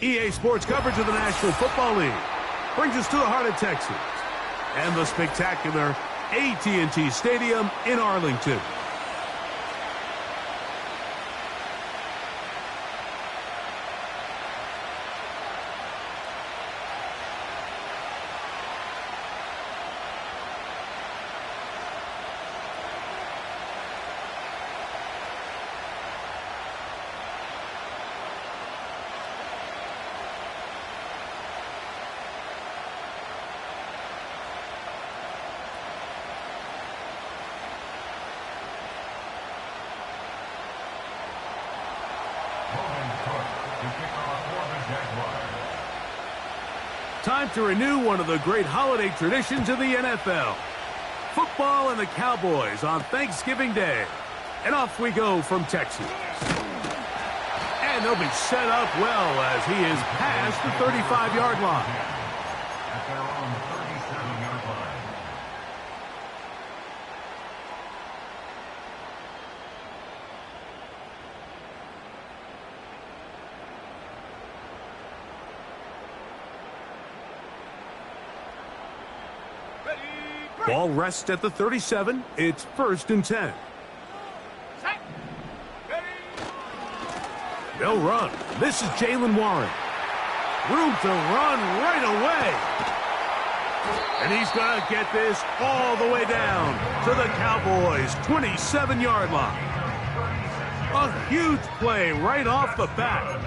EA Sports coverage of the National Football League brings us to the heart of Texas and the spectacular AT&T Stadium in Arlington. Time to renew one of the great holiday traditions in the NFL. Football and the Cowboys on Thanksgiving Day. And off we go from Texas. And they'll be set up well as he is past the 35-yard line. At their own 37-yard line. Ball rests at the 37. It's 1st and 10. They'll run. This is Jaylen Warren. Room to run right away. And he's going to get this all the way down to the Cowboys' 27-yard line. A huge play right off the bat.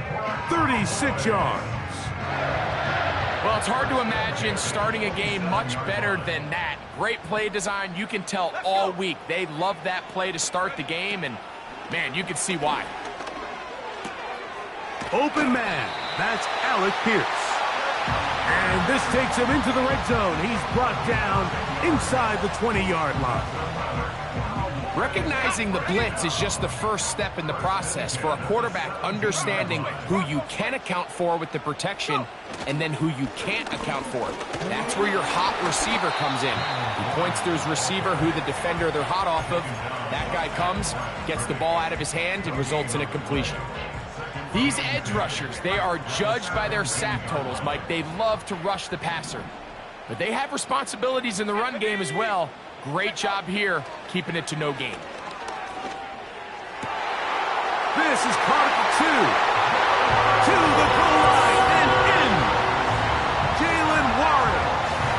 36 yards. Well, it's hard to imagine starting a game much better than that. Great play design. You can tell all week they love that play to start the game, and, man, you can see why. Open man. That's Alec Pierce. And this takes him into the red zone. He's brought down inside the 20-yard line. Recognizing the blitz is just the first step in the process for a quarterback understanding who you can account for with the protection and then who you can't account for. That's where your hot receiver comes in. He points to his receiver who the defender they're hot off of. That guy comes, gets the ball out of his hand, and results in a completion. These edge rushers, they are judged by their sack totals, Mike. They love to rush the passer. But they have responsibilities in the run game as well. Great job here, keeping it to no gain. This is caught at the 2. To the goal line and in. Jaylen Warren.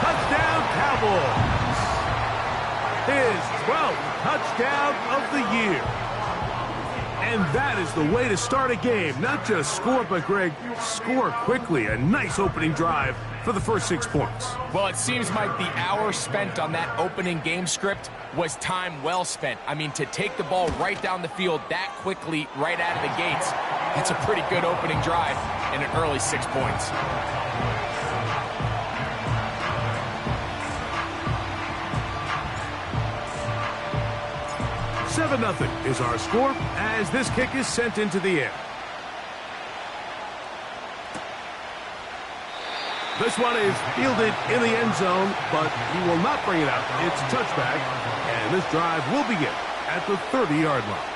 Touchdown Cowboys. His 12th touchdown of the year. And that is the way to start a game. Not just score, but, Greg, score quickly. A nice opening drive for the first 6 points. Well, it seems like the hour spent on that opening game script was time well spent. I mean, to take the ball right down the field that quickly right out of the gates, that's a pretty good opening drive and an early 6 points. Nothing is our score as this kick is sent into the air. This one is fielded in the end zone, but he will not bring it out. It's touchback, and this drive will begin at the 30-yard line.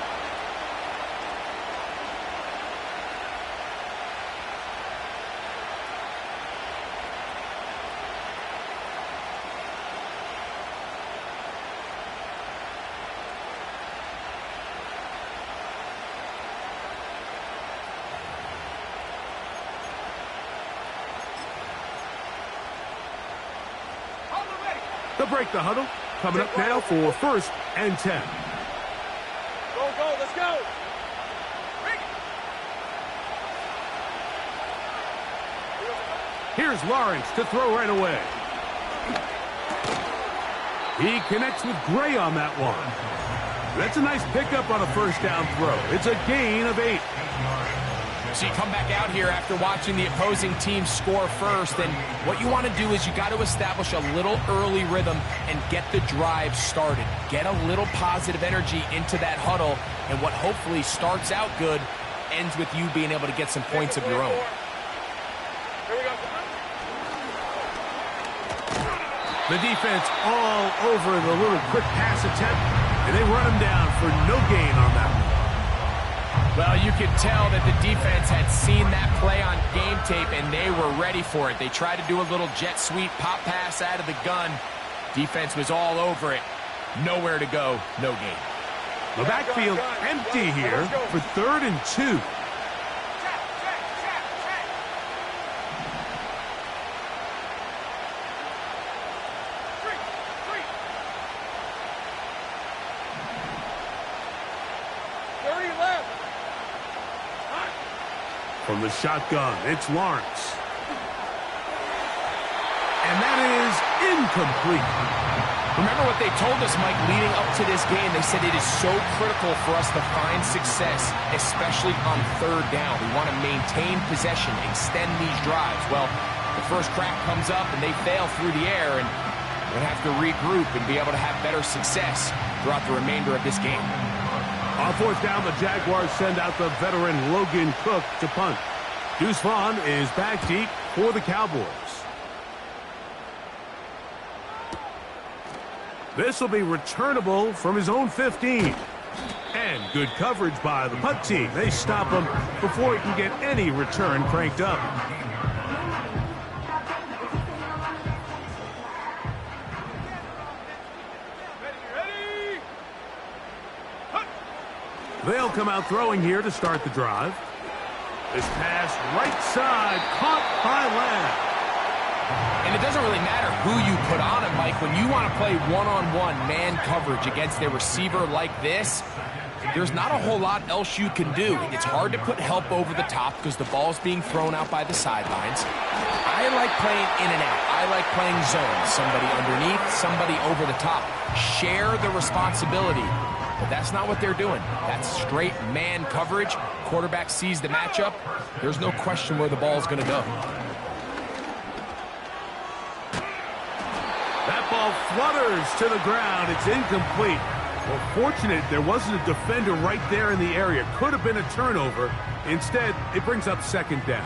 They'll break the huddle. Coming up now for 1st and 10. Go, let's go. Here's Lawrence to throw right away. He connects with Gray on that one. That's a nice pickup on a first down throw. It's a gain of 8. So you come back out here after watching the opposing team score first, and what you want to do is you got to establish a little early rhythm and get the drive started. Get a little positive energy into that huddle, and what hopefully starts out good ends with you being able to get some points of your own. The defense all over the little quick pass attempt, and they run him down for no gain on that one. Well, you could tell that the defense had seen that play on game film tape, and they were ready for it. They tried to do a little jet sweep pop pass out of the gun. Defense was all over it. Nowhere to go, no gain. The backfield empty here for 3rd and 2. From the shotgun, it's Lawrence. And that is incomplete. Remember what they told us, Mike, leading up to this game. They said it is so critical for us to find success, especially on 3rd down. We want to maintain possession, extend these drives. Well, the first crack comes up and they fail through the air, and we're going to have to regroup and be able to have better success throughout the remainder of this game. On 4th down, the Jaguars send out the veteran Logan Cook to punt. Deuce Vaughn is back deep for the Cowboys. This will be returnable from his own 15. And good coverage by the punt team. They stop him before he can get any return cranked up. They'll come out throwing here to start the drive. This pass right side caught by Lamb. And it doesn't really matter who you put on him, Mike. When you want to play one-on-one man coverage against a receiver like this, there's not a whole lot else you can do. It's hard to put help over the top because the ball's being thrown out by the sidelines. I like playing in and out. I like playing zone. Somebody underneath, somebody over the top. Share the responsibility. But that's not what they're doing. That's straight man coverage. Quarterback sees the matchup. There's no question where the ball's going to go. That ball flutters to the ground. It's incomplete. Well, fortunate there wasn't a defender right there in the area. Could have been a turnover. Instead, it brings up 2nd down.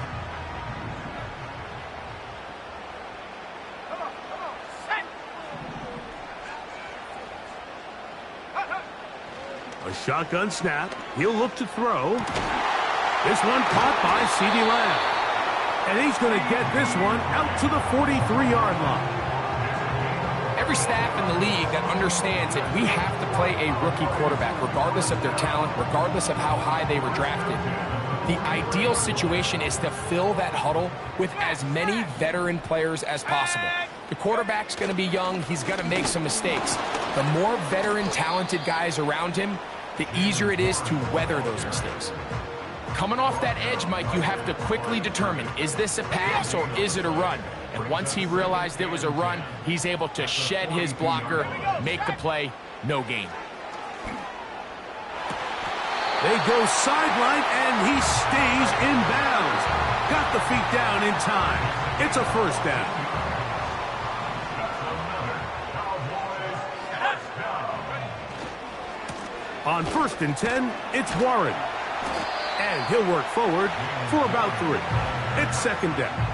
A shotgun snap. He'll look to throw. This one caught by CeeDee Lamb. And he's going to get this one out to the 43-yard line. Every staff in the league that understands that we have to play a rookie quarterback, regardless of their talent, regardless of how high they were drafted. The ideal situation is to fill that huddle with as many veteran players as possible. The quarterback's going to be young. He's going to make some mistakes. The more veteran, talented guys around him, the easier it is to weather those mistakes. Coming off that edge, Mike, you have to quickly determine, is this a pass or is it a run? And once he realized it was a run, he's able to shed his blocker, make the play, no gain. They go sideline, and he stays in bounds. Got the feet down in time. It's a 1st down. On 1st and 10, it's Warren. And he'll work forward for about 3. It's 2nd down.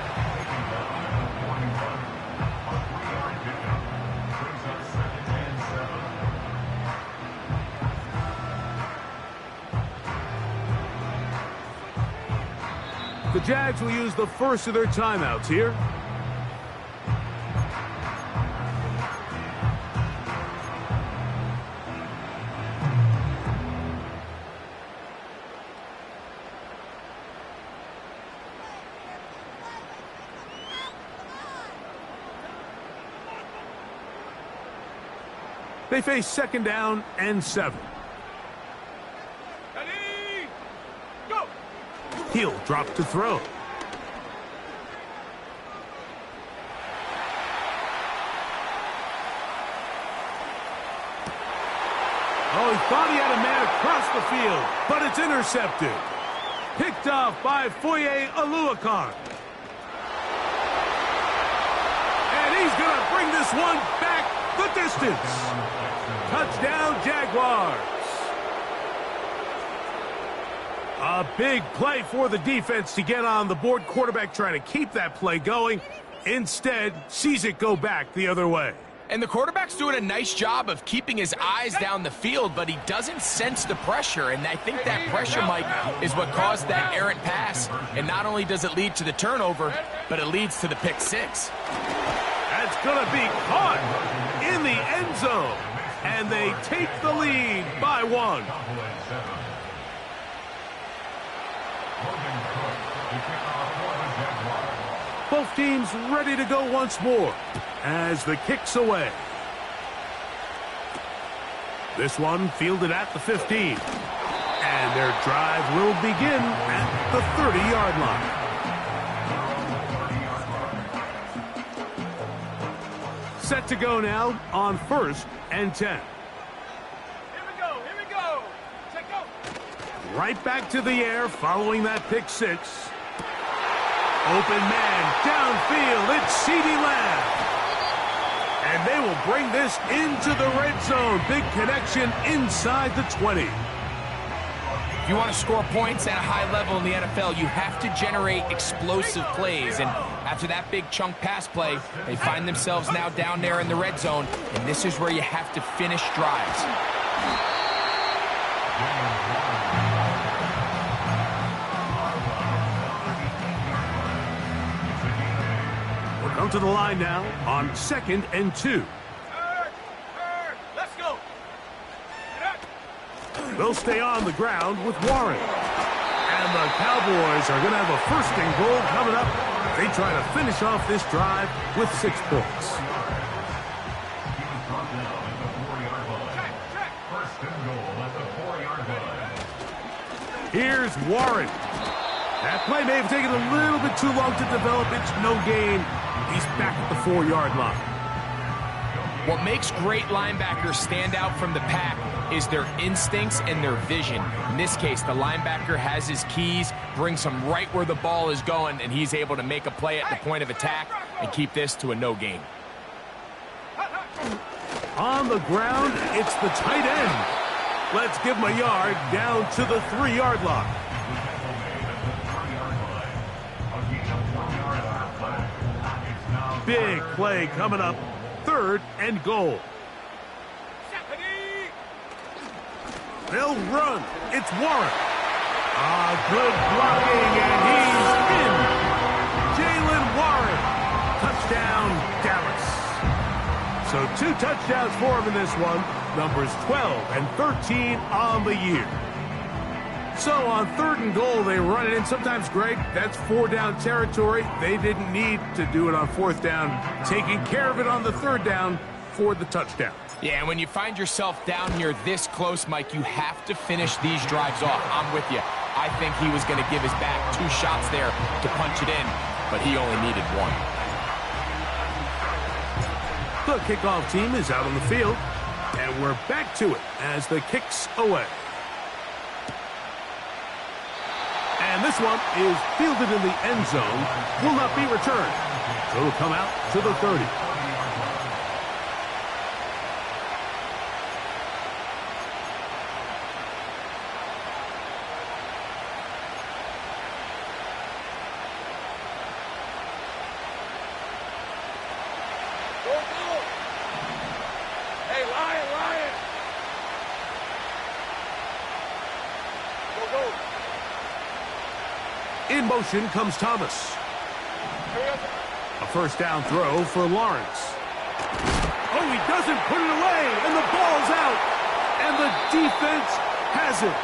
The Jags will use the first of their timeouts here. They face 2nd down and 7. Ready, go! He'll drop to throw. Oh, he thought he had a man across the field, but it's intercepted. Picked off by Foye Oluokun. And he's going to bring this one back the distance. Touchdown, Jaguars. A big play for the defense to get on the board. Quarterback trying to keep that play going. Instead, sees it go back the other way. And the quarterback's doing a nice job of keeping his eyes down the field, but he doesn't sense the pressure. And I think that pressure, Mike, is what caused that errant pass. And not only does it lead to the turnover, but it leads to the pick six. That's going to be caught in the end zone. And they take the lead by 1. Both teams ready to go once more as the kick's away. This one fielded at the 15. And their drive will begin at the 30-yard line. Set to go now on 1st and 10. Here we go. Check go. Right back to the air following that pick six. Open man downfield. It's CeeDee Lamb. And they will bring this into the red zone. Big connection inside the 20. If you want to score points at a high level in the NFL, you have to generate explosive plays. And after that big chunk pass play, they find themselves now down there in the red zone. And this is where you have to finish drives. We'll come to the line now on 2nd and 2. Let's go. They'll stay on the ground with Warren. And the Cowboys are going to have a 1st and goal coming up. They try to finish off this drive with 6 points. Here's Warren. That play may have taken a little bit too long to develop. It's no gain. He's back at the 4-yard line. What makes great linebackers stand out from the pack is their instincts and their vision. In this case, the linebacker has his keys, brings him right where the ball is going, and he's able to make a play at the point of attack and keep this to a no gain. On the ground, it's the tight end. Let's give him a yard down to the 3-yard line. Big play coming up. 3rd and goal. They'll run. It's Warren. Good blocking, and he's in. Jaylen Warren. Touchdown, Dallas. So 2 touchdowns for him in this one. Numbers 12 and 13 on the year. So on 3rd and goal, they run it in. Sometimes, Greg, that's 4-down territory. They didn't need to do it on 4th down. Taking care of it on the 3rd down for the touchdown. Yeah, and when you find yourself down here this close, Mike, you have to finish these drives off. I'm with you. I think he was going to give his back 2 shots there to punch it in, but he only needed 1. The kickoff team is out on the field, and we're back to it as the kick's away. And this one is fielded in the end zone, will not be returned. So it'll come out to the 30. Hey, Lion. Go. In motion comes Thomas. A 1st down throw for Lawrence. Oh, he doesn't put it away, and the ball's out. And the defense has it.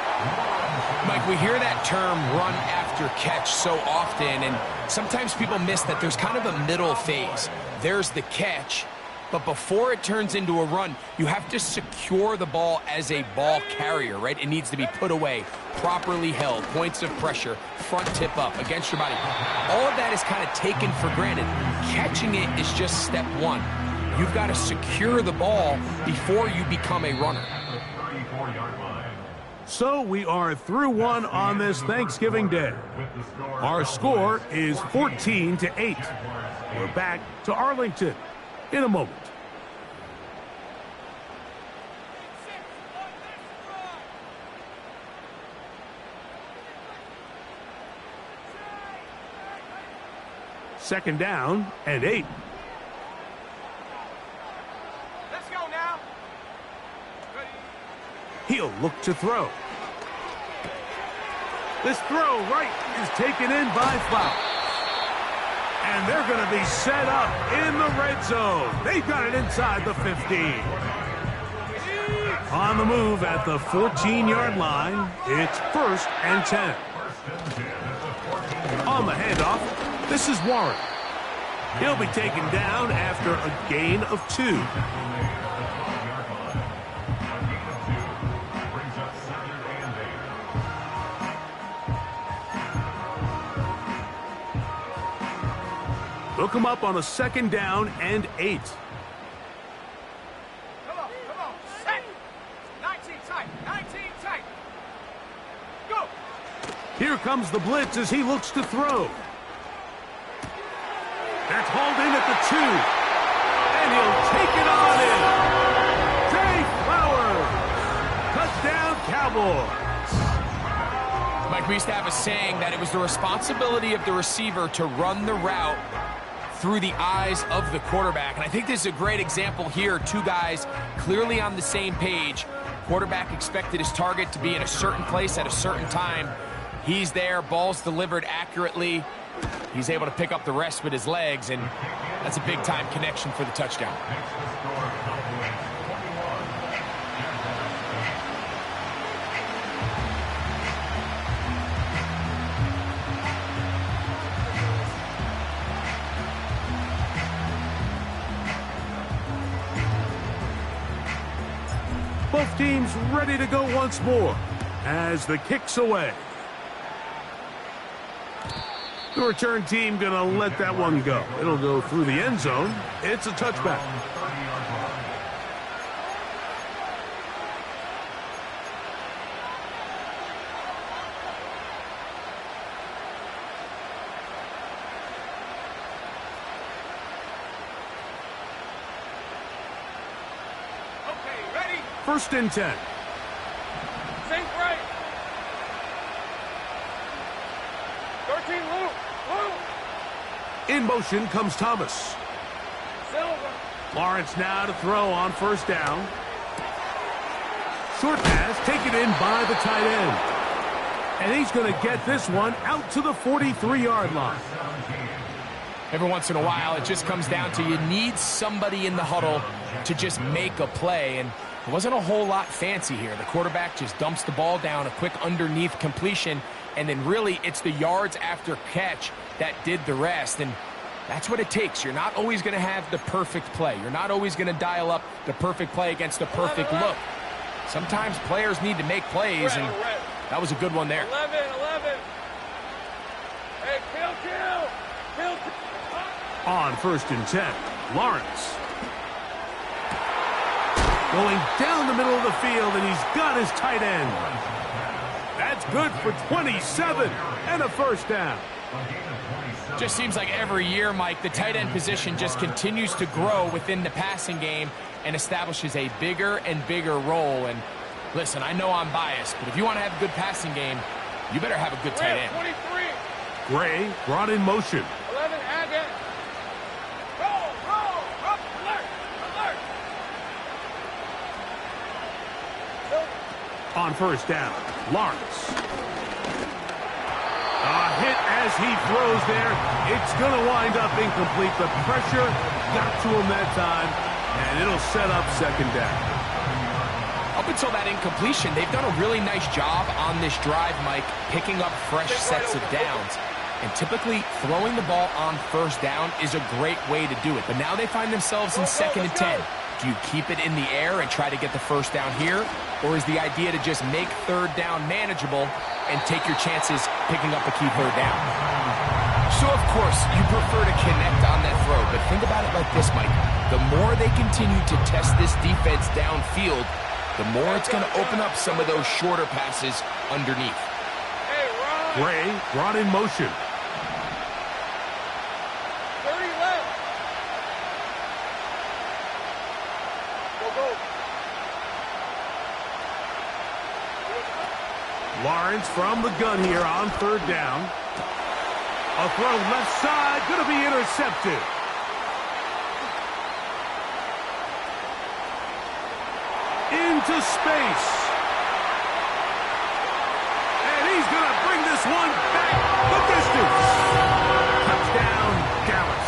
Mike, we hear that term run after catch so often, and sometimes people miss that there's kind of a middle phase. There's the catch, but before it turns into a run, you have to secure the ball as a ball carrier, right? It needs to be put away, properly held, points of pressure, front tip up against your body. All of that is kind of taken for granted. Catching it is just step 1. You've got to secure the ball before you become a runner. So we are through 1 on this Thanksgiving Day. Our score is 14-8. We're back to Arlington in a moment. Second down and 8. He'll look to throw. This throw right is taken in by Flowers. And they're going to be set up in the red zone. They've got it inside the 15. On the move at the 14-yard line, it's 1st and 10. On the handoff, this is Warren. He'll be taken down after a gain of 2. They'll come up on a 2nd down and 8. Come on, set. 19 tight, 19 tight. Go. Here comes the blitz as he looks to throw. That's hauled in at the 2. And he'll take it on in. Zay Flowers. Touchdown, Cowboys. Mike, we used to have a saying that it was the responsibility of the receiver to run the route through the eyes of the quarterback. And I think this is a great example here. 2 guys clearly on the same page. Quarterback expected his target to be in a certain place at a certain time. He's there, ball's delivered accurately. He's able to pick up the rest with his legs, and that's a big-time connection for the touchdown. Both teams ready to go once more as the kick's away. The return team going to let that one go. It'll go through the end zone. It's a touchback. Okay, ready? 1st and 10. Think right. 13 loop. In motion comes Thomas. Silver. Lawrence now to throw on 1st down. Short pass taken in by the tight end. And he's going to get this one out to the 43-yard line. Every once in a while, it just comes down to you need somebody in the huddle to just make a play. And it wasn't a whole lot fancy here. The quarterback just dumps the ball down, a quick underneath completion, and then really it's the yards after catch that did the rest. And that's what it takes. You're not always going to have the perfect play. You're not always going to dial up the perfect play against the perfect look. Sometimes players need to make plays, and that was a good one there. 11. Hey, kill. On 1st and 10, Lawrence. Going down the middle of the field, and he's got his tight end. That's good for 27 and a 1st down. Just seems like every year, Mike, the tight end position just continues to grow within the passing game and establishes a bigger and bigger role. And listen, I know I'm biased, but if you want to have a good passing game, you better have a good tight end. 23. Gray brought in motion. 11, Agate. Roll, alert. On 1st down, Lawrence. A hit as he throws there. It's going to wind up incomplete. The pressure got to him that time, and it'll set up 2nd down. Up until that incompletion, they've done a really nice job on this drive, Mike, picking up fresh sets of downs. And typically, throwing the ball on 1st down is a great way to do it. But now they find themselves in 2nd and 10. Do you keep it in the air and try to get the 1st down here? Or is the idea to just make 3rd down manageable and take your chances picking up a key 3rd down? So, of course, you prefer to connect on that throw. But think about it like this, Mike. The more they continue to test this defense downfield, the more it's going to open up some of those shorter passes underneath. Hey, Ron. Gray brought in motion. 30 left. Go. Lawrence from the gun here on 3rd down. A throw left side, going to be intercepted. Into space. one back the distance. Touchdown, Dallas.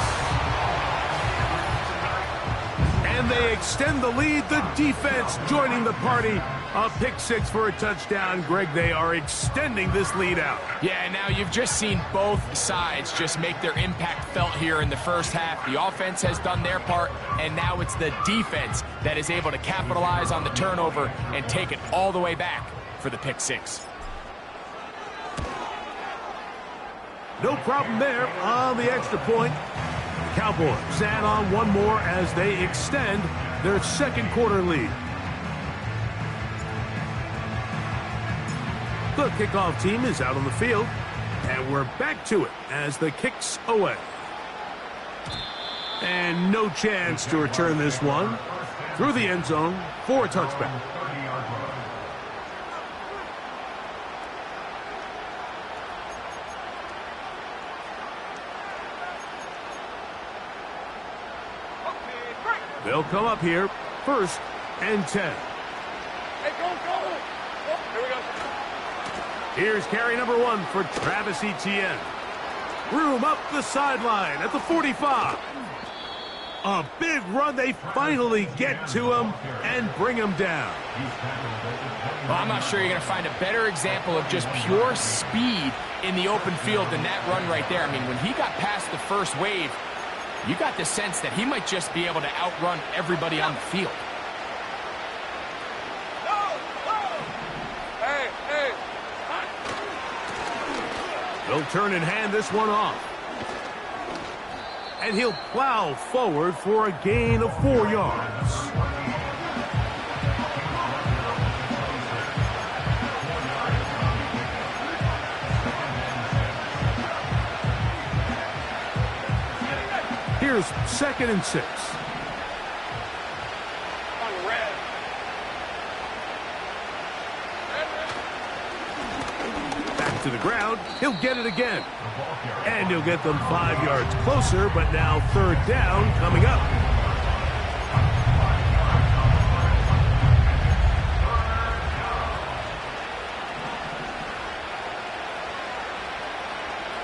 And they extend the lead. The defense joining the party. A pick six for a touchdown. Greg, they are extending this lead out. Yeah, now you've just seen both sides just make their impact felt here in the first half. The offense has done their part, and now it's the defense that is able to capitalize on the turnover and take it all the way back for the pick six. No problem there on the extra point. The Cowboys add on one more as they extend their second quarter lead. The kickoff team is out on the field, and we're back to it as the kick's away. And no chance to return this one through the end zone for a touchback. They'll come up here, 1st and 10. Hey, go! Oh, here we go. Here's carry number 1 for Travis Etienne. Room up the sideline at the 45. A big run. They finally get to him and bring him down. Well, I'm not sure you're going to find a better example of just pure speed in the open field than that run right there. I mean, when he got past the first wave, you got the sense that he might just be able to outrun everybody on the field. He'll turn and hand this one off. And he'll plow forward for a gain of 4 yards. Here's 2nd and 6. Back to the ground. He'll get it again. And he'll get them 5 yards closer, but now 3rd down coming up.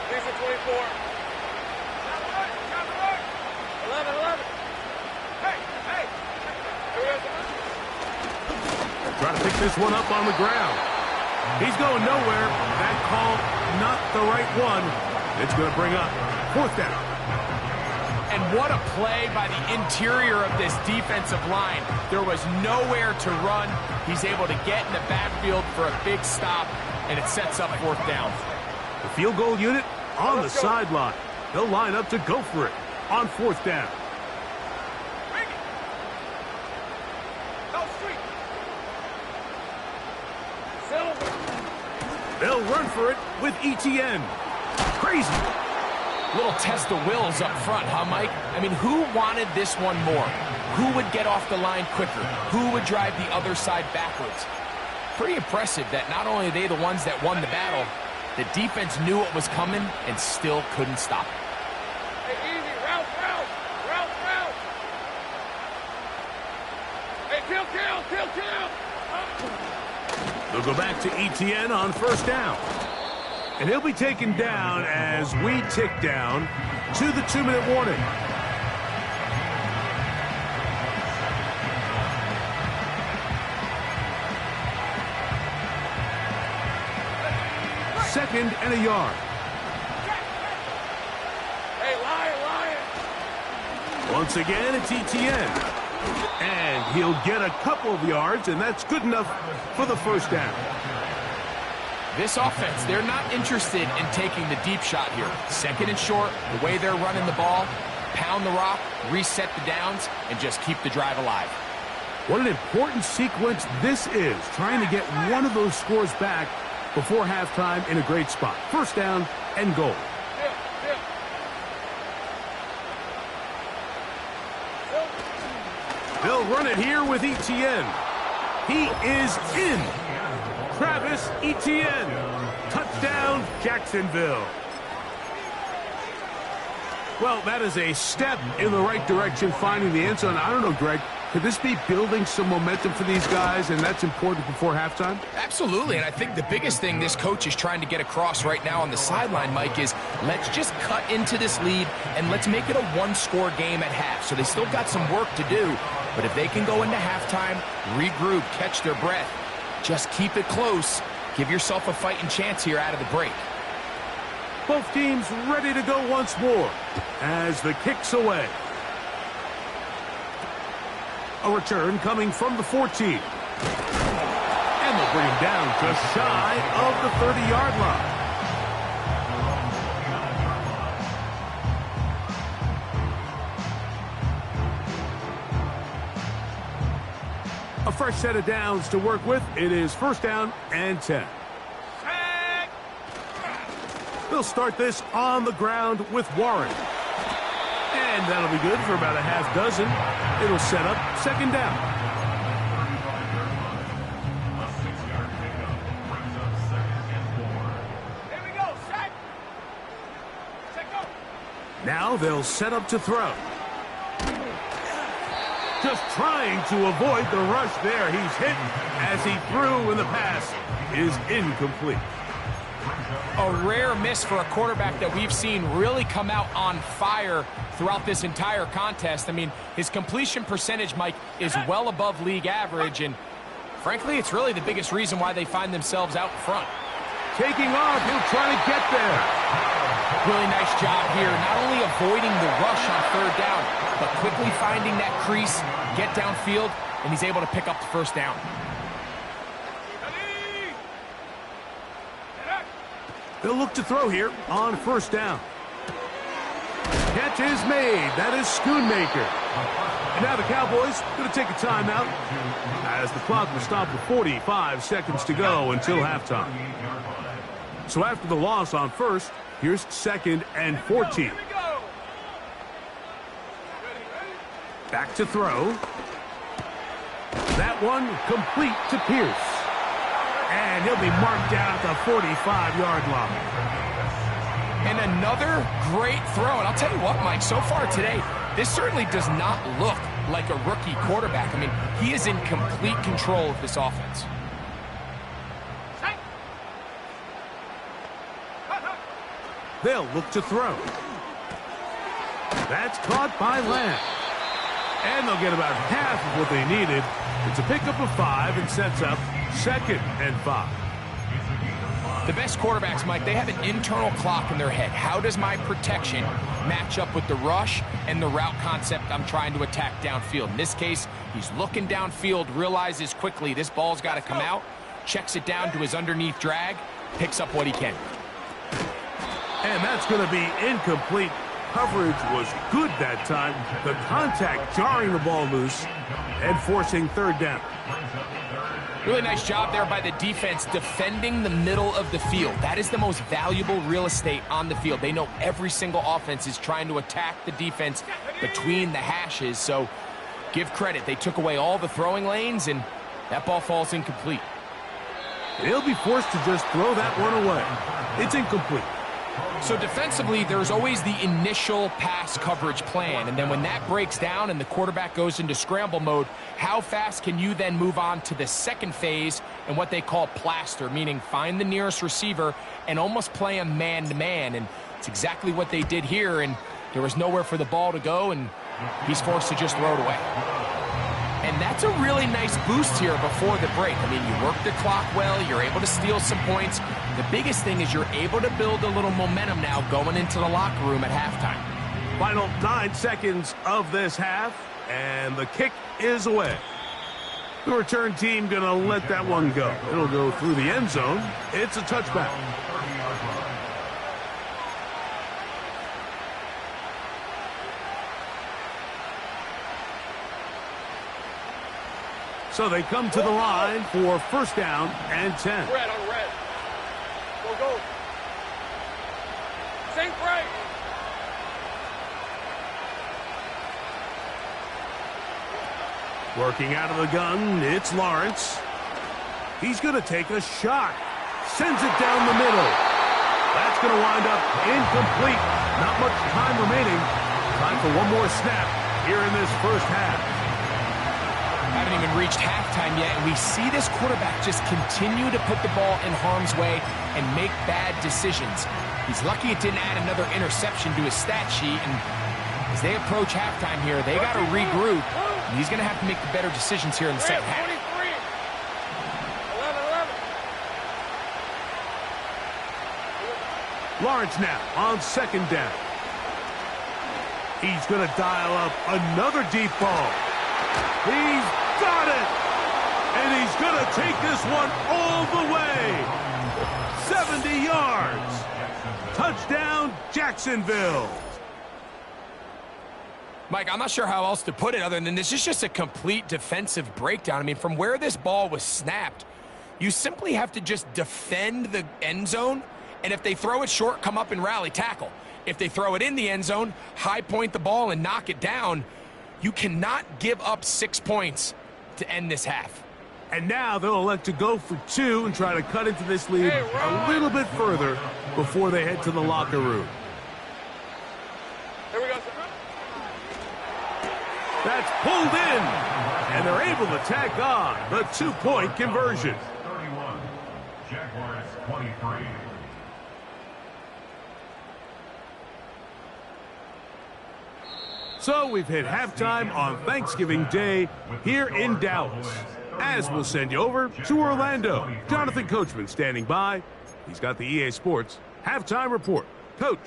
These are 24. 11. Hey! Trying to pick this one up on the ground. He's going nowhere. That call, not the right one. It's going to bring up 4th down. And what a play by the interior of this defensive line. There was nowhere to run. He's able to get in the backfield for a big stop, and it sets up 4th down. The field goal unit on the sideline. They'll line up to go for it on 4th down. They'll run for it with Etienne. Crazy. Little test of wills up front, huh, Mike? I mean, who wanted this one more? Who would get off the line quicker? Who would drive the other side backwards? Pretty impressive that not only are they the ones that won the battle, the defense knew what was coming and still couldn't stop it. Hey, easy. Route. Hey, kill. They'll go back to Etienne on 1st down. And he'll be taken down as we tick down to the 2-minute warning. Second and a yard. Hey, lion. Once again, it's Etienne. And he'll get a couple of yards, and that's good enough for the 1st down. This offense, they're not interested in taking the deep shot here. 2nd and short, the way they're running the ball, pound the rock, reset the downs, and just keep the drive alive. What an important sequence this is, trying to get one of those scores back before halftime in a great spot. 1st down and goal. They'll run it here with Etienne. He is in. Travis Etienne. Touchdown, Jacksonville. Well, that is a step in the right direction, finding the end zone. I don't know, Greg, Could this be building some momentum for these guys, and that's important before halftime? Absolutely, and I think the biggest thing this coach is trying to get across right now on the sideline, Mike, is let's just cut into this lead and let's make it a one-score game at half. So they still got some work to do, but if they can go into halftime, regroup, catch their breath, just keep it close, give yourself a fighting chance here out of the break. Both teams ready to go once more as the kick's away. A return coming from the 14. And they'll bring him down just shy of the 30-yard line. A fresh set of downs to work with. It is first down and 10. They'll start this on the ground with Warren. And that'll be good for about a half dozen. It'll set up second down. Here we go, set. Set, go. Now they'll set up to throw. Just trying to avoid the rush there. He's hit as he threw, and the pass is incomplete. A rare miss for a quarterback that we've seen really come out on fire throughout this entire contest. I mean, his completion percentage, Mike, is well above league average, and frankly, it's really the biggest reason why they find themselves out front. Taking off, he'll try to get there. Really nice job here, not only avoiding the rush on third down, but quickly finding that crease, get downfield, and he's able to pick up the first down. They'll look to throw here on first down. Catch is made. That is Schoonmaker. And now the Cowboys going to take a timeout as the clock will stop with 45 seconds to go until halftime. So after the loss on first, here's second and 14. Back to throw. That one complete to Pierce. And he'll be marked down at the 45-yard line. And another great throw. And I'll tell you what, Mike, so far today, this certainly does not look like a rookie quarterback. I mean, he is in complete control of this offense. They'll look to throw. That's caught by Lamb. And they'll get about half of what they needed. It's a pickup of 5 and sets up second and 5. The best quarterbacks, Mike, they have an internal clock in their head. How does my protection match up with the rush and the route concept I'm trying to attack downfield? In this case, he's looking downfield, realizes quickly this ball's got to come out, checks it down to his underneath drag, picks up what he can. And that's going to be incomplete. Coverage was good that time. The contact jarring the ball loose and forcing third down. Really nice job there by the defense defending the middle of the field. That is the most valuable real estate on the field. They know every single offense is trying to attack the defense between the hashes. So give credit. They took away all the throwing lanes, and that ball falls incomplete. He'll be forced to just throw that one away. It's incomplete. So defensively, there's always the initial pass coverage plan, and then when that breaks down and the quarterback goes into scramble mode, how fast can you then move on to the second phase and what they call plaster, meaning find the nearest receiver and almost play a man-to-man, and it's exactly what they did here, and there was nowhere for the ball to go, and he's forced to just throw it away. And that's a really nice boost here before the break. I mean, you work the clock well, you're able to steal some points. The biggest thing is you're able to build a little momentum now going into the locker room at halftime. Final 9 seconds of this half, and the kick is away. The return team going to let that one go. It'll go through the end zone. It's a touchback. So they come to the line for first down and 10. Red on red. Go, go. Sink break. Working out of the gun, it's Lawrence. He's going to take a shot. Sends it down the middle. That's going to wind up incomplete. Not much time remaining. Time for one more snap here in this first half. haven't even reached halftime yet, and we see this quarterback just continue to put the ball in harm's way and make bad decisions. He's lucky it didn't add another interception to his stat sheet, and as they approach halftime here, they got to regroup, and he's going to have to make the better decisions here in the second half. 11. Lawrence now on second down. He's going to dial up another deep ball. He's got it! And he's going to take this one all the way. 70 yards. Touchdown, Jacksonville. Mike, I'm not sure how else to put it other than this is just a complete defensive breakdown. I mean, from where this ball was snapped, you simply have to just defend the end zone, and if they throw it short, come up and rally tackle. If they throw it in the end zone, high point the ball and knock it down. You cannot give up 6 points to end this half. And now they'll elect to go for 2 and try to cut into this lead a little bit further before they head to the locker room. Here we go, sir. That's pulled in, and they're able to tack on the 2-point conversion. 31, Jaguars 23. So we've hit halftime on Thanksgiving Day here in Dallas. As we'll send you over to Orlando. Jonathan Coachman standing by. He's got the EA Sports halftime report. Coach.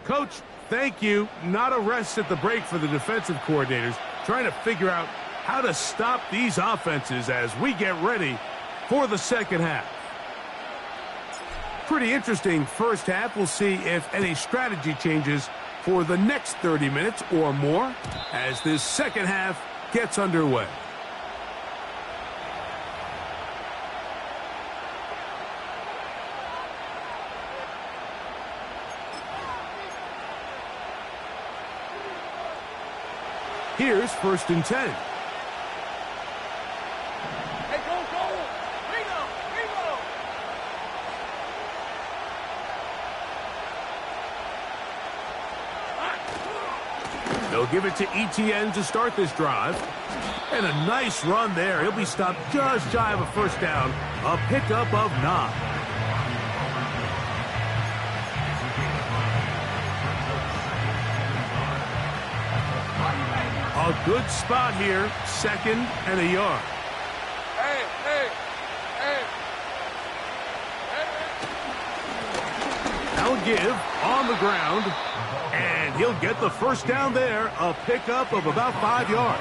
Coach, thank you. Not a rest at the break for the defensive coordinators, trying to figure out how to stop these offenses as we get ready for the second half. Pretty interesting first half. We'll see if any strategy changes for the next 30 minutes or more as this second half gets underway. Here's 1st and 10. Hey, go, go! Bingo! Bingo! They'll give it to ETN to start this drive. And a nice run there. He'll be stopped just shy of a first down. A pickup of 9. A good spot here. 2nd and a yard. Hey, hey, hey. Now give on the ground. And he'll get the first down there. A pickup of about 5 yards.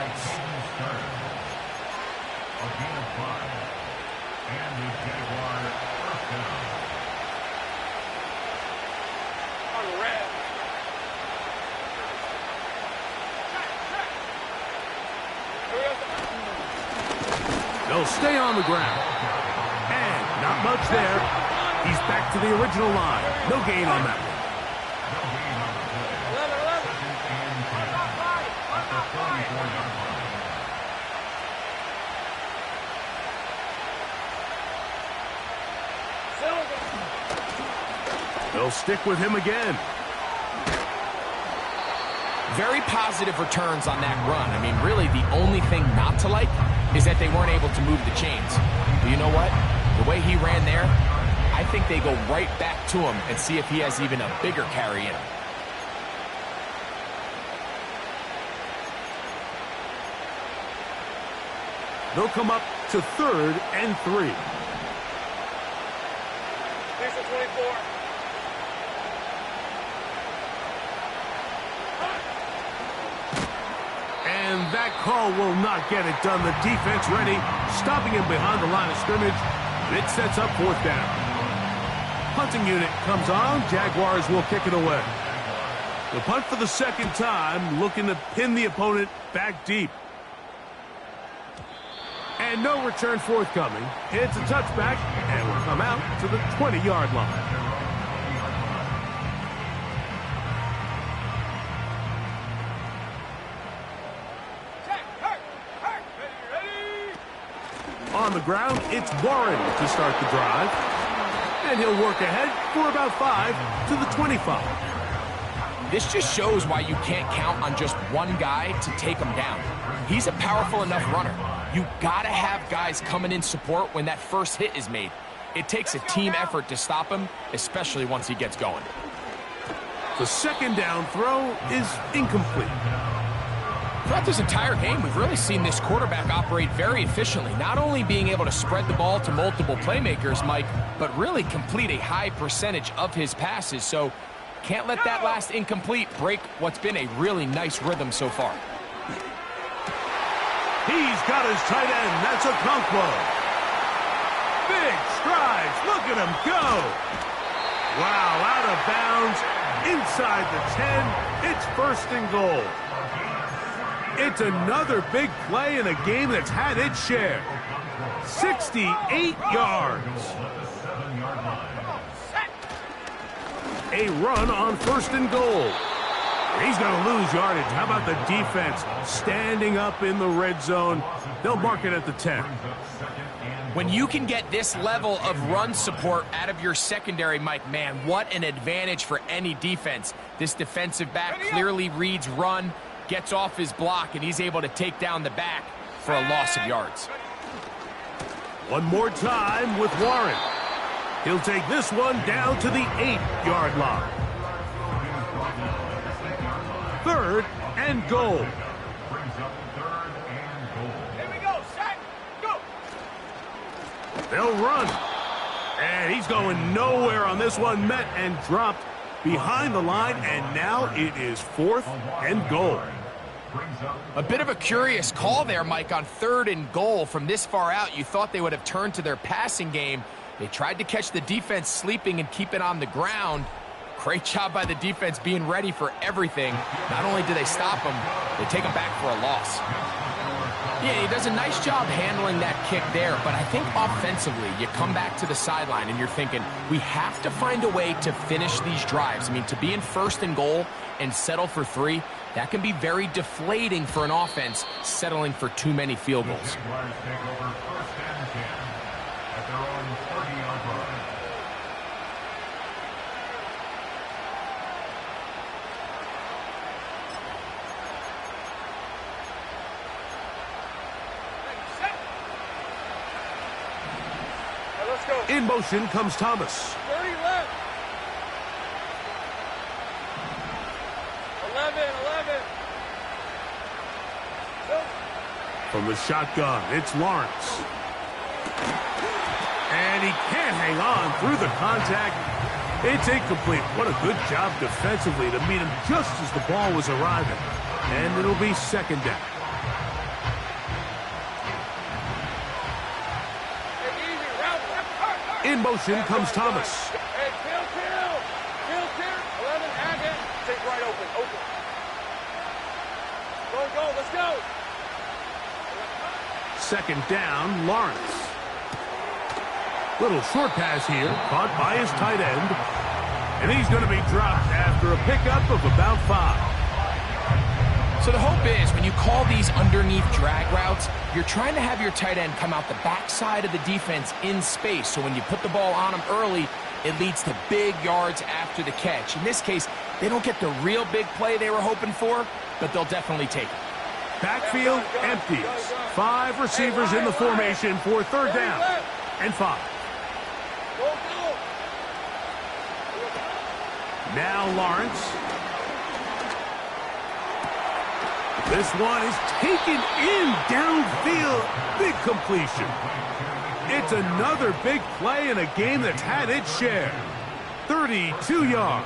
A gain of 5. And the Jaguar first down. On the red. They'll stay on the ground. And not much there. He's back to the original line. No gain on that one. 11. At the 34-yard line. They'll stick with him again. Very positive returns on that run. I mean, really, the only thing not to like is that they weren't able to move the chains. But you know what? The way he ran there, I think they go right back to him and see if he has even a bigger carry in him. They'll come up to 3rd and 3. Thanks for 24. And that call will not get it done. The defense ready, stopping him behind the line of scrimmage. And it sets up 4th down. Punting unit comes on. Jaguars will kick it away. The punt for the 2nd time, looking to pin the opponent back deep. And no return forthcoming. It's a touchback and will come out to the 20-yard line. On the ground, it's Warren to start the drive. And he'll work ahead for about 5 to the 25. This just shows why you can't count on just one guy to take him down. He's a powerful enough runner. You gotta have guys coming in support when that first hit is made. It takes a team effort to stop him, especially once he gets going. The second down throw is incomplete. Throughout this entire game, we've really seen this quarterback operate very efficiently, not only being able to spread the ball to multiple playmakers, Mike, but really complete a high percentage of his passes. So can't let that last incomplete break what's been a really nice rhythm so far. He's got his tight end. That's a Okonkwo. Big strides. Look at him go. Wow, out of bounds. Inside the 10. It's first and goal. It's another big play in a game that's had its share. 68 yards. A run on first and goal. He's going to lose yardage. How about the defense standing up in the red zone? They'll mark it at the 10. When you can get this level of run support out of your secondary, Mike, man, what an advantage for any defense. This defensive back clearly reads run, gets off his block, and he's able to take down the back for a loss of yards. One more time with Warren. He'll take this one down to the 8-yard line. Third and goal. Here we go, set, go. They'll run. And he's going nowhere on this one. Met and dropped behind the line. And now it is fourth and goal. A bit of a curious call there, Mike, on third and goal. From this far out, you thought they would have turned to their passing game. They tried to catch the defense sleeping and keep it on the ground. Great job by the defense being ready for everything. Not only do they stop him, they take him back for a loss. Yeah, he does a nice job handling that kick there, but I think offensively, you come back to the sideline and you're thinking, we have to find a way to finish these drives. I mean, to be in first and goal and settle for 3, that can be very deflating for an offense settling for too many field goals. In motion comes Thomas. 30 left. 11. From the shotgun, it's Lawrence. And he can't hang on through the contact. It's incomplete. What a good job defensively to meet him just as the ball was arriving. And it'll be second down. In motion comes Thomas. Hey, kill. 11, Agate. Take right open. Go, let's go. Second down, Lawrence. Little short pass here, caught by his tight end. And he's going to be dropped after a pickup of about 5. So the hope is when you call these underneath drag routes, you're trying to have your tight end come out the backside of the defense in space. So when you put the ball on him early, it leads to big yards after the catch. In this case, they don't get the real big play they were hoping for, but they'll definitely take it. Backfield empties. 5 receivers in the formation for third down and 5. Now Lawrence. This one is taken in downfield. Big completion. It's another big play in a game that's had its share. 32 yards.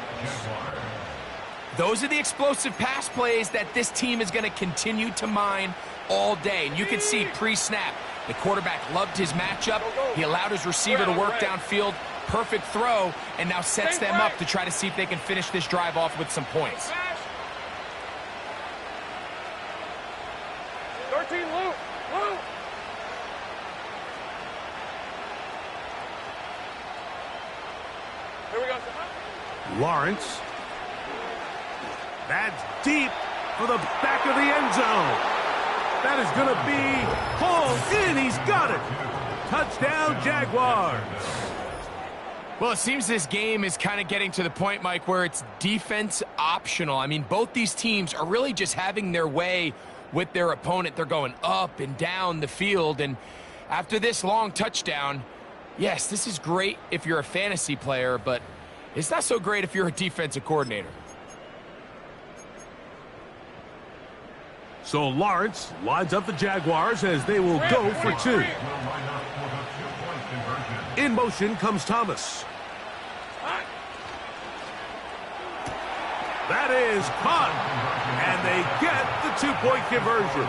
Those are the explosive pass plays that this team is going to continue to mine all day. And you can see pre-snap, the quarterback loved his matchup. He allowed his receiver to work downfield. Perfect throw, and now sets them up to try to see if they can finish this drive off with some points. 13, Luke. Lawrence. That's deep for the back of the end zone. That is going to be hauled in. He's got it. Touchdown, Jaguars. Well, it seems this game is kind of getting to the point, Mike, where it's defense optional. I mean, both these teams are really just having their way with their opponent. They're going up and down the field, and after this long touchdown, yes, this is great if you're a fantasy player, but it's not so great if you're a defensive coordinator. So Lawrence lines up the Jaguars as they will go for two. In motion comes Thomas. That is caught, and they get the two-point conversion.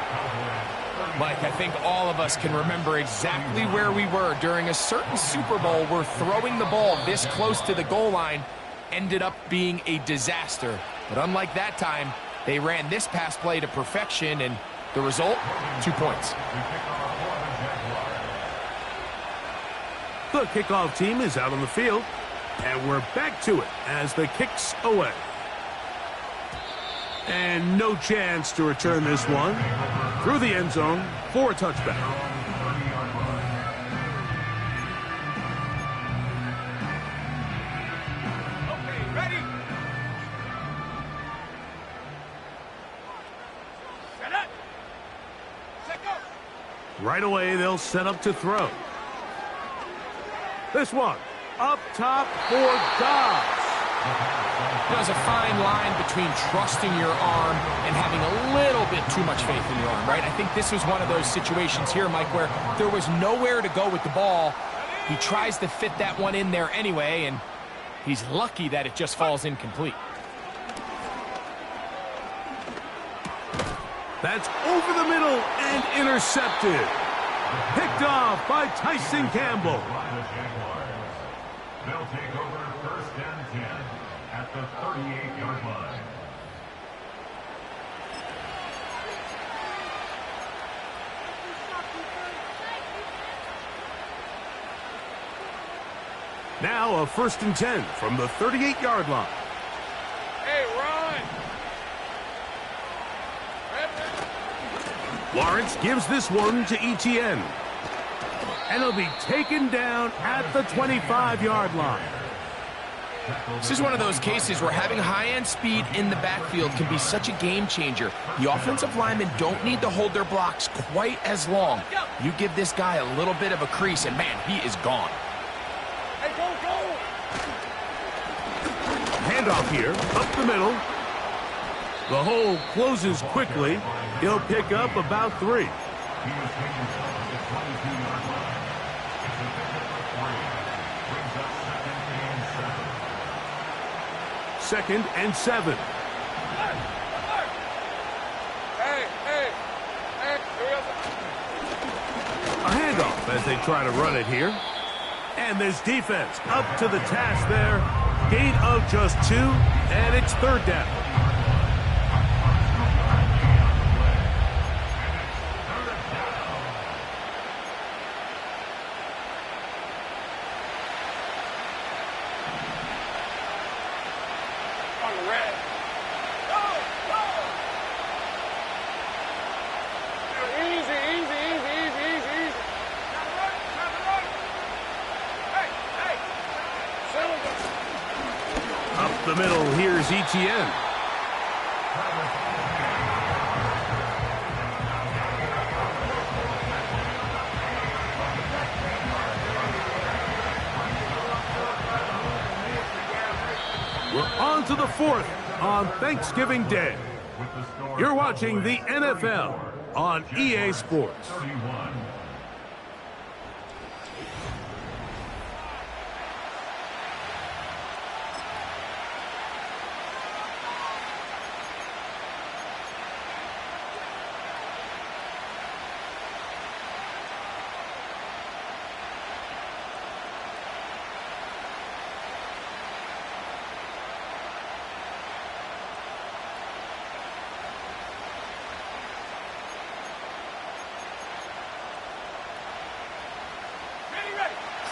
Mike, I think all of us can remember exactly where we were during a certain Super Bowl where throwing the ball this close to the goal line ended up being a disaster. But unlike that time, they ran this pass play to perfection, and the result, 2 points. The kickoff team is out on the field, and we're back to it as the kick's away. And no chance to return this one through the end zone for a touchback. Okay, ready? Set up. Set go. Right away, they'll set up to throw. This one, up top for Dobbs. There's a fine line between trusting your arm and having a little bit too much faith in your arm, right? I think this was one of those situations here, Mike, where there was nowhere to go with the ball. He tries to fit that one in there anyway, and he's lucky that it just falls incomplete. That's over the middle and intercepted. Picked off by Tyson Campbell. They'll take over first and 10 at the 38-yard line. Now a first and 10 from the 38-yard line. Hey, run. Lawrence gives this one to Etienne. And he'll be taken down at the 25-yard line. This is one of those cases where having high-end speed in the backfield can be such a game changer. The offensive linemen don't need to hold their blocks quite as long. You give this guy a little bit of a crease, and man, he is gone. Hey, go, go. Handoff here, up the middle. The hole closes quickly. He'll pick up about 3. He was taken from the 22-yard line. It's a pickup of 3. Brings up second and 7. Second and 7. Hey, here we go. A handoff as they try to run it here. And this defense up to the task there. Gain of just 2, and it's third down. On red. Go, go. Easy, easy, easy, easy, easy, easy. Try to run. Hey, hey. Settle down. Up the middle, here's Etienne. We're on to the 4th on Thanksgiving Day. You're watching the NFL on EA Sports. 31.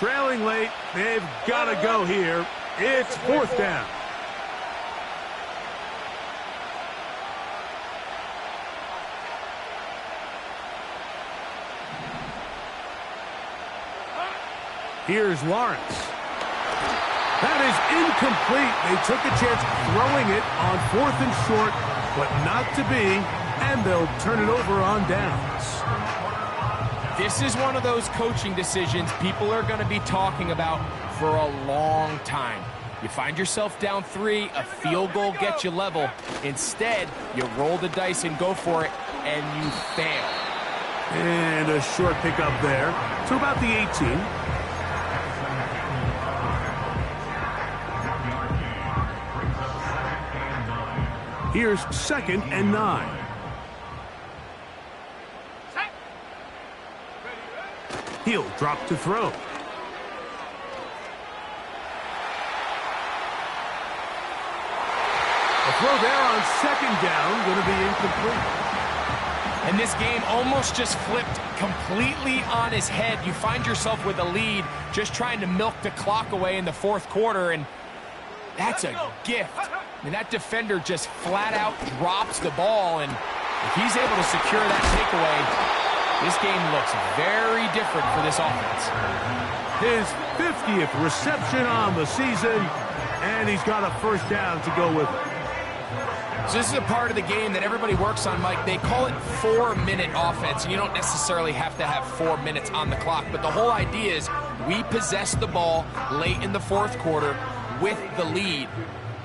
Trailing late, they've got to go here. It's fourth down. Here's Lawrence. That is incomplete. They took a chance throwing it on 4th and short, but not to be, and they'll turn it over on downs. This is one of those coaching decisions people are going to be talking about for a long time. You find yourself down 3, a field goal gets you level. Instead, you roll the dice and go for it, and you fail. And a short pickup there to about the 18. Here's 2nd and 9. He'll drop to throw. A throw there on 2nd down, going to be incomplete. And this game almost just flipped completely on his head. You find yourself with a lead, just trying to milk the clock away in the 4th quarter, and that's a gift. I mean, that defender just flat out drops the ball, and if he's able to secure that takeaway, this game looks very different for this offense. His 50th reception on the season, and he's got a first down to go with it. So this is a part of the game that everybody works on, Mike. They call it 4-minute offense. You don't necessarily have to have 4 minutes on the clock, but the whole idea is we possess the ball late in the 4th quarter with the lead.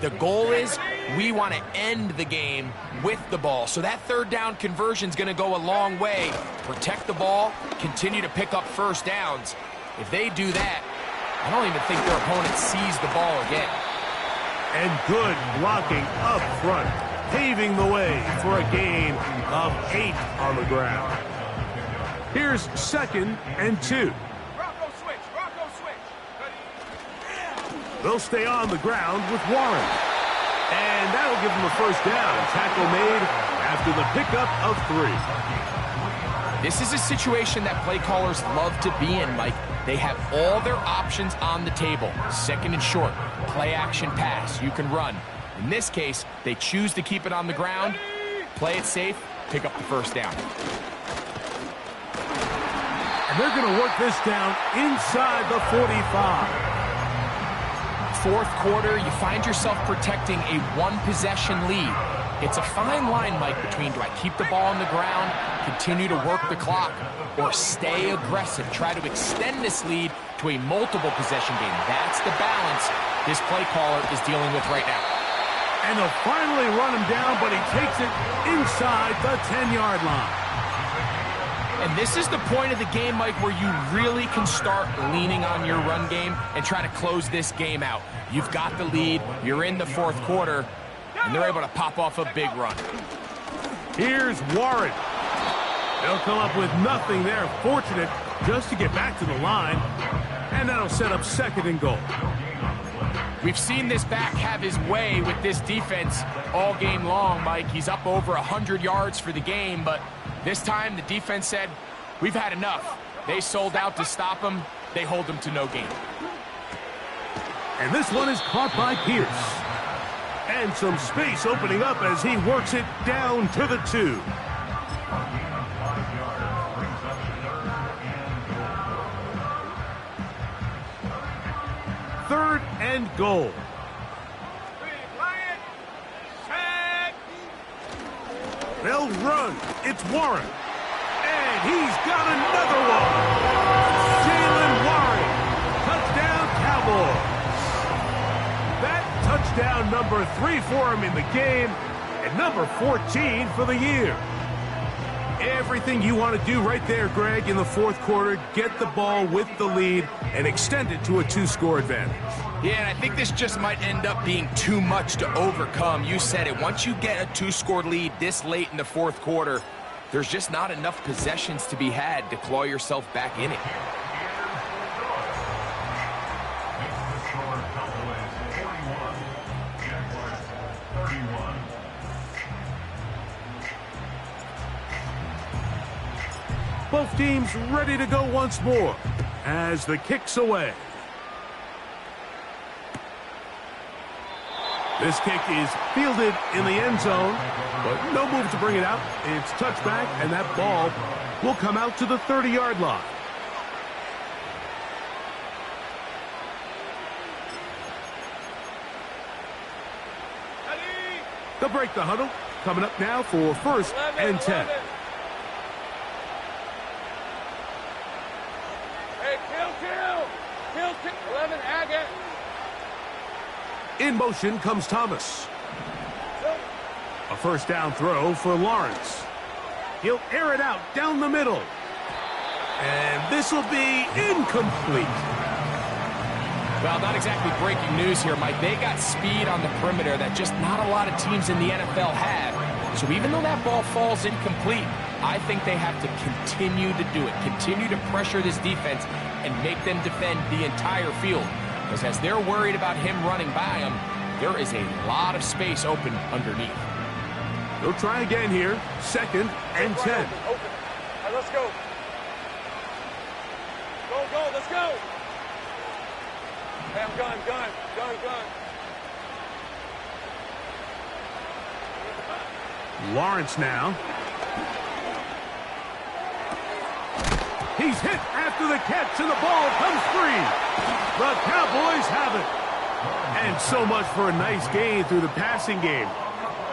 The goal is we want to end the game with the ball. So that 3rd down conversion is going to go a long way. Protect the ball, continue to pick up first downs. If they do that, I don't even think their opponent sees the ball again. And good blocking up front, paving the way for a gain of 8 on the ground. Here's 2nd and 2. They'll stay on the ground with Warren. And that'll give them a first down. Tackle made after the pickup of 3. This is a situation that play callers love to be in, Mike. They have all their options on the table. 2nd and short, play action pass, you can run. In this case, they choose to keep it on the ground, play it safe, pick up the first down. And they're going to work this down inside the 45. 4th quarter, you find yourself protecting a 1-possession lead. It's a fine line, Mike, between do I keep the ball on the ground, continue to work the clock, or stay aggressive, try to extend this lead to a multiple possession game. That's the balance this play caller is dealing with right now. And they'll finally run him down, but he takes it inside the 10-yard line. And this is the point of the game, Mike, where you really can start leaning on your run game and try to close this game out. You've got the lead, you're in the 4th quarter, and they're able to pop off a big run. Here's Warren. They'll come up with nothing there. Fortunate just to get back to the line, and that'll set up 2nd and goal. We've seen this back have his way with this defense all game long, Mike. He's up over 100 yards for the game, but this time the defense said, we've had enough. They sold out to stop him. They hold him to no gain. And this one is caught by Pierce. And some space opening up as he works it down to the 2. Third and goal. They'll run. It's Warren. And he's got another one. Jalen Warren. Touchdown, Cowboys. That touchdown number 3 for him in the game, and number 14 for the year. Everything you want to do right there, Greg, in the 4th quarter, get the ball with the lead and extend it to a 2-score advantage. Yeah, and I think this just might end up being too much to overcome. You said it. Once you get a 2-score lead this late in the 4th quarter, there's just not enough possessions to be had to claw yourself back in it. Both teams ready to go once more as the kick's away. This kick is fielded in the end zone, but no move to bring it out. It's touchback, and that ball will come out to the 30-yard line. They'll break the huddle. Coming up now for 1st and 10. Hey, kill. 11, Agate. In motion comes Thomas. A first down throw for Lawrence. He'll air it out down the middle. And this will be incomplete. Well, not exactly breaking news here, Mike. They got speed on the perimeter that just not a lot of teams in the NFL have. So even though that ball falls incomplete, I think they have to continue to do it. Continue to pressure this defense and make them defend the entire field. Because as they're worried about him running by them, there is a lot of space open underneath. They'll try again here. 2nd and 10. Open. All right, let's go. Go, let's go. Hey, I'm gun. Lawrence now. He's hit after the catch, and the ball comes free. The Cowboys have it. And so much for a nice gain through the passing game.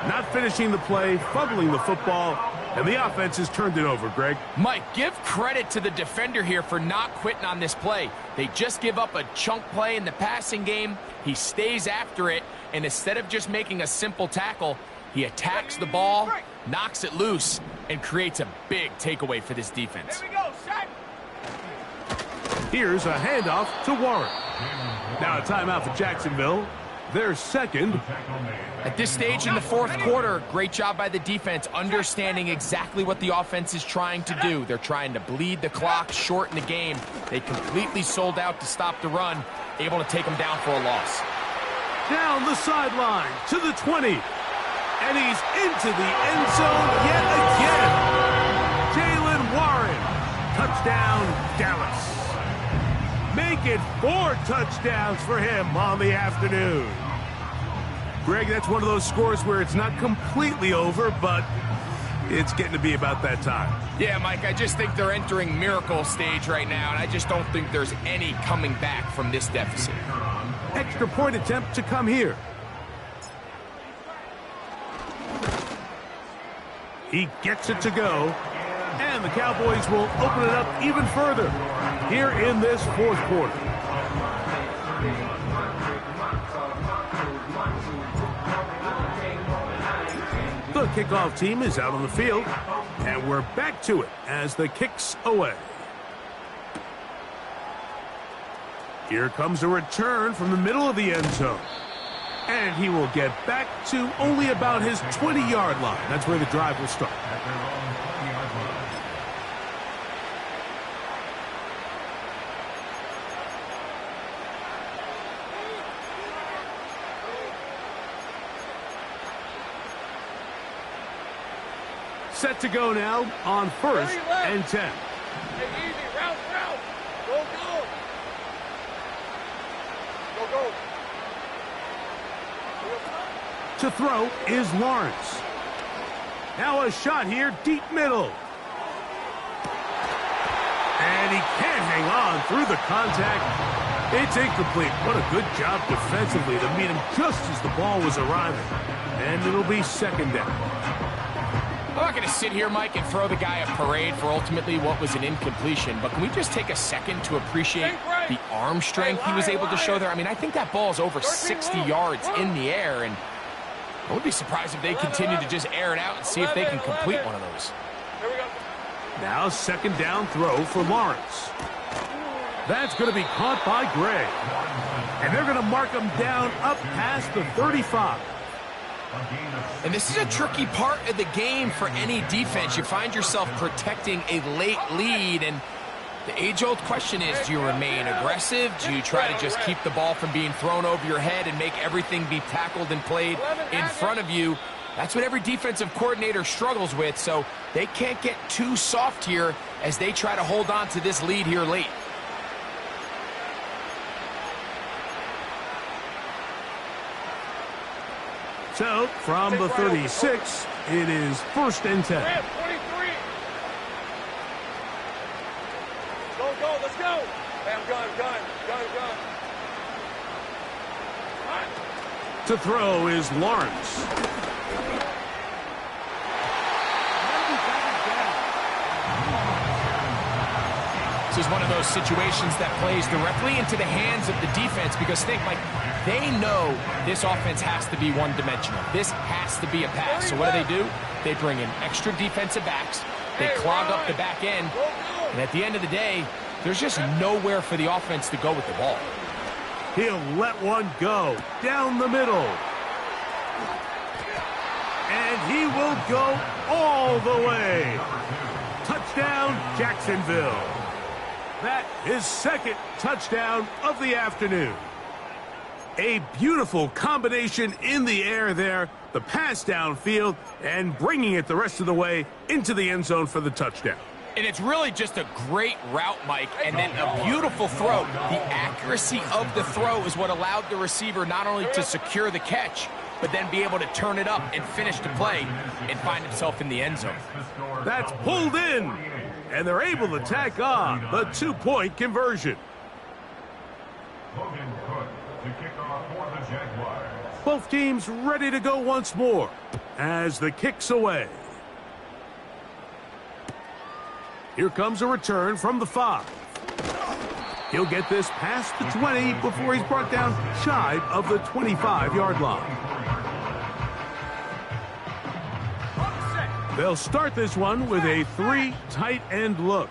Not finishing the play, fumbling the football, and the offense has turned it over, Greg. Mike, give credit to the defender here for not quitting on this play. They just give up a chunk play in the passing game. He stays after it, and instead of just making a simple tackle, he attacks the ball, knocks it loose, and creates a big takeaway for this defense. Here we go, set. Here's a handoff to Warren. Now a timeout for Jacksonville. Their 2nd. At this stage in the 4th quarter, great job by the defense, understanding exactly what the offense is trying to do. They're trying to bleed the clock, shorten the game. They completely sold out to stop the run, able to take them down for a loss. Down the sideline to the 20. And he's into the end zone yet again. Jaylen Warren. Touchdown, Dallas. Make it 4 touchdowns for him on the afternoon. Greg, that's one of those scores where it's not completely over, but it's getting to be about that time. Yeah, Mike, I just think they're entering miracle stage right now, and I just don't think there's any coming back from this deficit. Extra point attempt to come here. He gets it to go, and the Cowboys will open it up even further here in this 4th quarter. The kickoff team is out on the field, and we're back to it as the kick's away. Here comes a return from the middle of the end zone. And he will get back to only about his 20-yard line. That's where the drive will start. Set to go now on 1st and 10. Hey, easy, route. Go. To throw is Lawrence. Now a shot here, deep middle. And he can't hang on through the contact. It's incomplete. What a good job defensively to meet him just as the ball was arriving. And it'll be 2nd down. I'm not going to sit here, Mike, and throw the guy a parade for ultimately what was an incompletion, but can we just take a second to appreciate the arm strength he was able to show there? I mean, I think that ball is over 60 yards in the air, and I would be surprised if they continue to just air it out and see if they can complete one of those. Here we go. Now 2nd down throw for Lawrence. That's going to be caught by Gray. And they're going to mark him down up past the 35. And this is a tricky part of the game for any defense. You find yourself protecting a late lead, and the age-old question is, do you remain aggressive? Do you try to just keep the ball from being thrown over your head and make everything be tackled and played in front of you? That's what every defensive coordinator struggles with, so they can't get too soft here as they try to hold on to this lead here late. So, from the 36, it is 1st and 10. 23. Go, let's go. Bam, gun. To throw is Lawrence. This is one of those situations that plays directly into the hands of the defense because think, like, they know this offense has to be one-dimensional. This has to be a pass. So what do? They bring in extra defensive backs. They clog up the back end. And at the end of the day, there's just nowhere for the offense to go with the ball. He'll let one go down the middle. And he will go all the way. Touchdown, Jacksonville. That is 2nd touchdown of the afternoon. A beautiful combination in the air there, the pass downfield, and bringing it the rest of the way into the end zone for the touchdown. And it's really just a great route, Mike, and then a beautiful throw. The accuracy of the throw is what allowed the receiver not only to secure the catch, but then be able to turn it up and finish the play and find himself in the end zone. That's pulled in, and they're able to tack on the 2-point conversion. Logan Cook to kick off for the Jaguars. Both teams ready to go once more as the kick's away. Here comes a return from the 5. He'll get this past the 20 before he's brought down shy of the 25-yard line. They'll start this one with a 3 tight end look.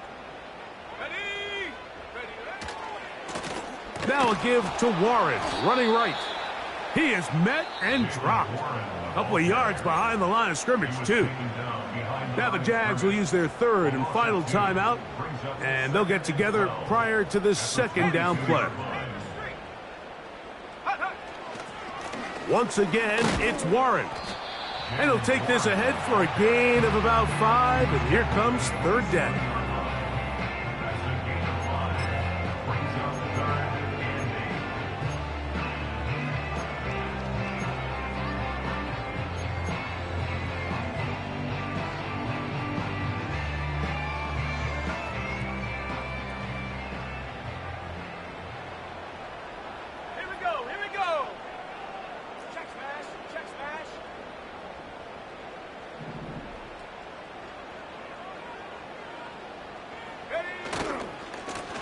Now a give to Warren, running right. He is met and dropped. A couple of yards behind the line of scrimmage, too. Now the Jags will use their 3rd and final timeout, and they'll get together prior to this 2nd down play. Once again, it's Warren. And he'll take this ahead for a gain of about 5, and here comes 3rd down.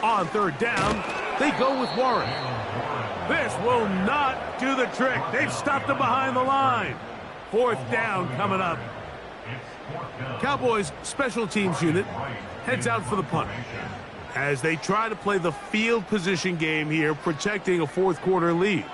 On 3rd down, they go with Warren. This will not do the trick. They've stopped him behind the line. 4th down coming up. Cowboys special teams unit heads out for the punt as they try to play the field position game here, protecting a 4th quarter lead.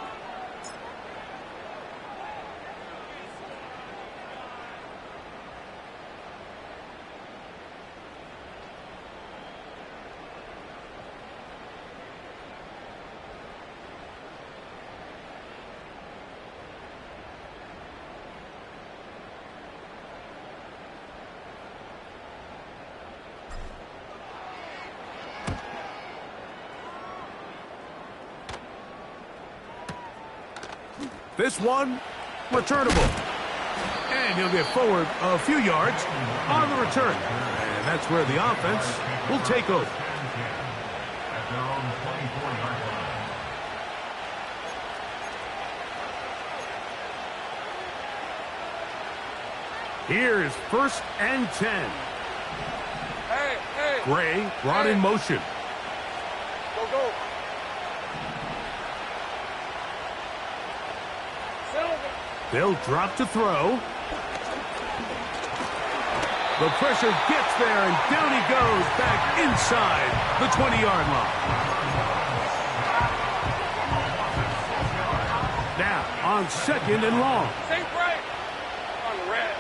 This one, returnable. And he'll get forward a few yards on the return. And that's where the offense will take over. At their own 24-yard line. Here is 1st and 10. Hey. Gray brought in motion. Go. They'll drop to throw. The pressure gets there, and down he goes back inside the 20-yard line. Now on 2nd and long. Safe right. On red.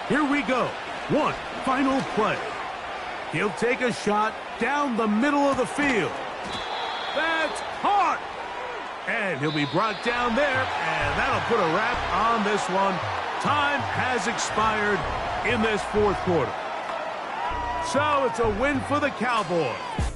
Here we go. One final play. He'll take a shot down the middle of the field. That's caught. And he'll be brought down there, and that'll put a wrap on this one. Time has expired in this 4th quarter. So it's a win for the Cowboys.